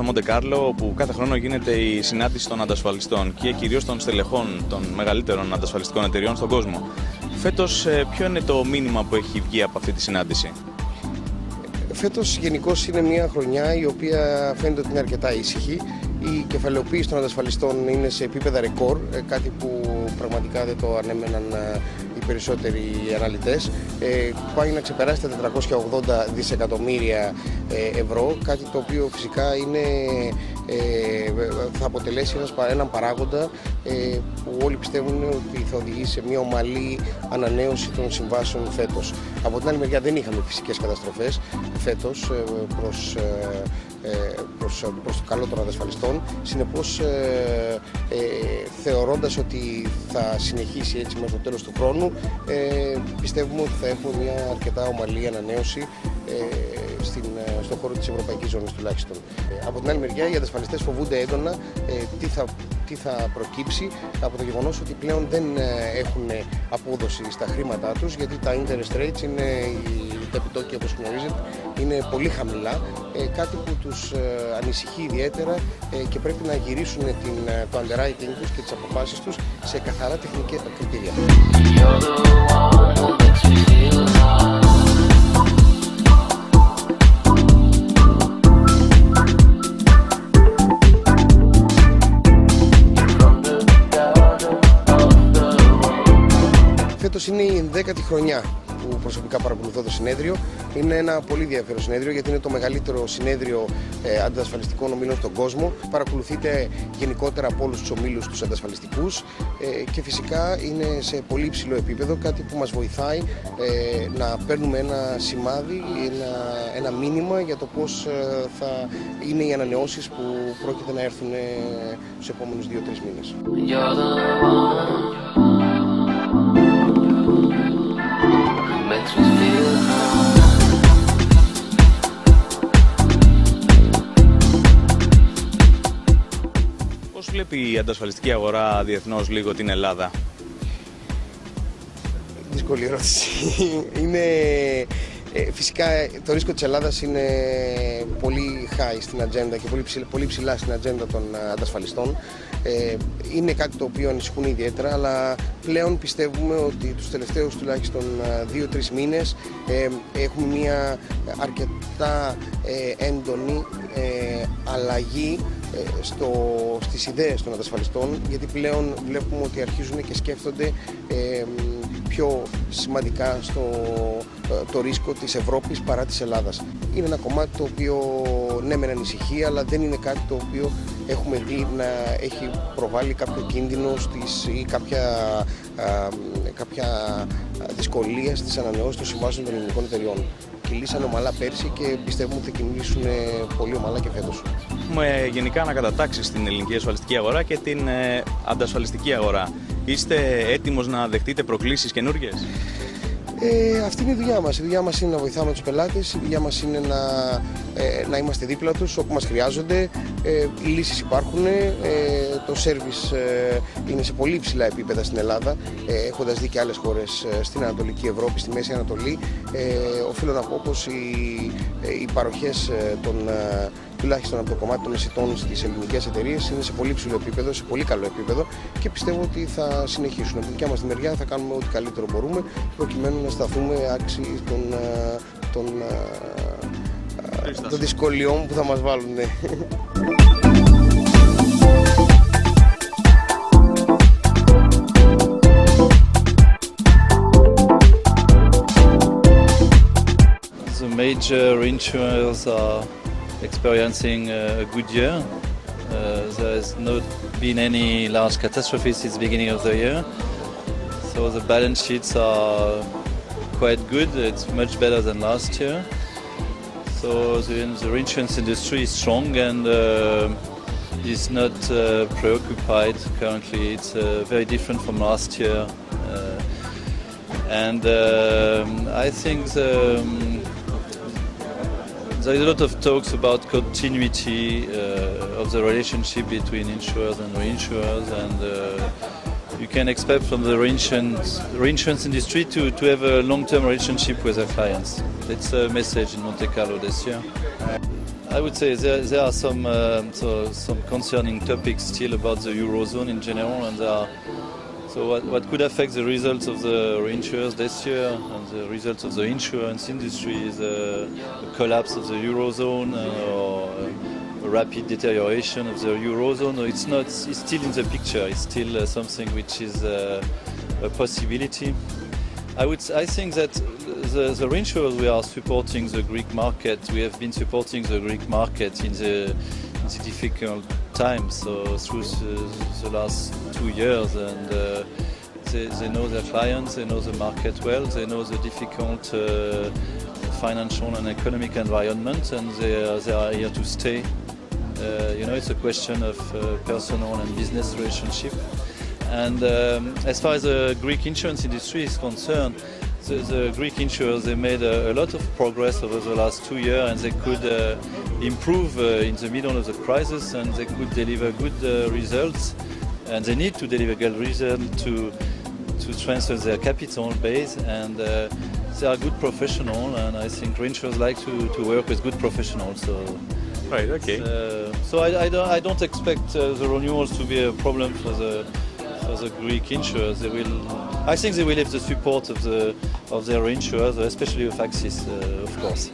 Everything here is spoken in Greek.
στο Μοντε Κάρλο, όπου κάθε χρόνο γίνεται η συνάντηση των αντασφαλιστών και κυρίως των στελεχών των μεγαλύτερων αντασφαλιστικών εταιριών στον κόσμο. Φέτος, ποιο είναι το μήνυμα που έχει βγει από αυτή τη συνάντηση? Φέτος γενικώς είναι μια χρονιά η οποία φαίνεται ότι είναι αρκετά ήσυχη. Η κεφαλαιοποίηση των αντασφαλιστών είναι σε επίπεδα ρεκόρ, κάτι που πραγματικά δεν το ανέμεναν οι περισσότεροι αναλυτές. Πάει να ξεπεράσει τα 480 δισεκατομμύρια ευρώ, κάτι το οποίο φυσικά θα αποτελέσει έναν παράγοντα που όλοι πιστεύουν ότι θα οδηγήσει σε μια ομαλή ανανέωση των συμβάσεων φέτος. Από την άλλη μεριά δεν είχαμε φυσικές καταστροφές φέτος προς το καλό των αντασφαλιστών. Συνεπώς, θεωρώντας ότι θα συνεχίσει έτσι μέχρι το τέλος του χρόνου, πιστεύουμε ότι θα έχουμε μια αρκετά ομαλή ανανέωση στον χώρο της ευρωπαϊκής ζώνης τουλάχιστον. Από την άλλη μεριά, οι αντασφαλιστές φοβούνται έντονα τι θα προκύψει από το γεγονός ότι πλέον δεν έχουν απόδοση στα χρήματά τους, γιατί τα interest rates, τα επιτόκια όπως γνωρίζετε, είναι πολύ χαμηλά, κάτι που τους ανησυχεί ιδιαίτερα και πρέπει να γυρίσουν το underwriting τους και τις αποφάσεις τους σε καθαρά τεχνικά κριτήρια. Φέτος είναι η 10η χρονιά που προσωπικά παρακολουθώ το συνέδριο. Είναι ένα πολύ ενδιαφέρον συνέδριο, γιατί είναι το μεγαλύτερο συνέδριο αντασφαλιστικών ομίλων στον κόσμο. Παρακολουθείται γενικότερα από όλους τους ομίλους τους αντασφαλιστικούς και φυσικά είναι σε πολύ υψηλό επίπεδο, κάτι που μας βοηθάει να παίρνουμε ένα σημάδι, ένα μήνυμα για το πώς θα είναι οι ανανεώσεις που πρόκειται να έρθουν στους επόμενους 2-3 μήνες. Πώς βλέπει η αντασφαλιστική αγορά διεθνώς λίγο την Ελλάδα? Δύσκολη ερώτηση. Φυσικά το ρίσκο της Ελλάδας είναι πολύ high στην ατζέντα και πολύ ψηλά στην ατζέντα των αντασφαλιστών. Είναι κάτι το οποίο ανησυχούν ιδιαίτερα, αλλά πλέον πιστεύουμε ότι τους τελευταίους τουλάχιστον 2-3 μήνες έχουμε μια αρκετά έντονη αλλαγή στις ιδέες των αντασφαλιστών, γιατί πλέον βλέπουμε ότι αρχίζουν και σκέφτονται πιο σημαντικά το ρίσκο της Ευρώπης παρά της Ελλάδας. Είναι ένα κομμάτι το οποίο ναι μεν ανησυχεί, αλλά δεν είναι κάτι το οποίο έχουμε δει να έχει προβάλει κάποιο κίνδυνο ή κάποια δυσκολία στις ανανεώσεις των συμβάσεων των ελληνικών εταιριών. Κυλήσανε ομαλά πέρσι και πιστεύουμε ότι θα κινήσουν πολύ ομαλά και φέτος. Έχουμε γενικά ανακατατάξεις στην ελληνική ασφαλιστική αγορά και την αντασφαλιστική αγορά. Είστε έτοιμος να δεχτείτε προκλήσεις καινούργιες? Αυτή είναι η δουλειά μας. Η δουλειά μας είναι να βοηθάμε τους πελάτες, η δουλειά μας είναι να είμαστε δίπλα τους όπου μας χρειάζονται. Οι λύσεις υπάρχουν, το σέρβις είναι σε πολύ υψηλά επίπεδα στην Ελλάδα, έχοντας δει και άλλες χώρες στην Ανατολική Ευρώπη, στη Μέση Ανατολή. Οφείλω να πω πως οι παροχές τουλάχιστον από το κομμάτι των εσιτών στις ελληνικές εταιρείες είναι σε πολύ ψηλό επίπεδο, σε πολύ καλό επίπεδο και πιστεύω ότι θα συνεχίσουν. Από τη δικιά μας τη μεριά θα κάνουμε ό,τι καλύτερο μπορούμε προκειμένου να σταθούμε άξιοι των δυσκολιών που θα μας βάλουν. The major reinsurers are experiencing a good year. There has not been any large catastrophes since the beginning of the year, so the balance sheets are quite good. It's much better than last year. So the reinsurance industry is strong and is not preoccupied currently. It's very different from last year, and I think there is a lot of talks about continuity of the relationship between insurers and reinsurers, and you can expect from the reinsurance industry to have a long-term relationship with their clients. It's a message in Monte Carlo this year. I would say there are some concerning topics still about the Eurozone in general, and so what could affect the results of the reinsurers this year and the results of the insurance industry is a collapse of the Eurozone or a rapid deterioration of the Eurozone. It's still in the picture. It's still something which is a possibility. I think that the reinsurers, we are supporting the Greek market. We have been supporting the Greek market in the difficult times, so through the last 2 years, and they know their clients, they know the market well, they know the difficult financial and economic environment, and they are here to stay. It's a question of personal and business relationship. And as far as the Greek insurance industry is concerned, the Greek insurers, they made a lot of progress over the last 2 years, and they could improve in the middle of the crisis, and they could deliver good results, and they need to deliver good results to transfer their capital base, and they are good professionals, and I think reinsurers like to work with good professionals. So. Right. Okay. So I don't expect the renewals to be a problem for the Greek insurers. I think they will have the support of their insurers, especially of Axis, of course.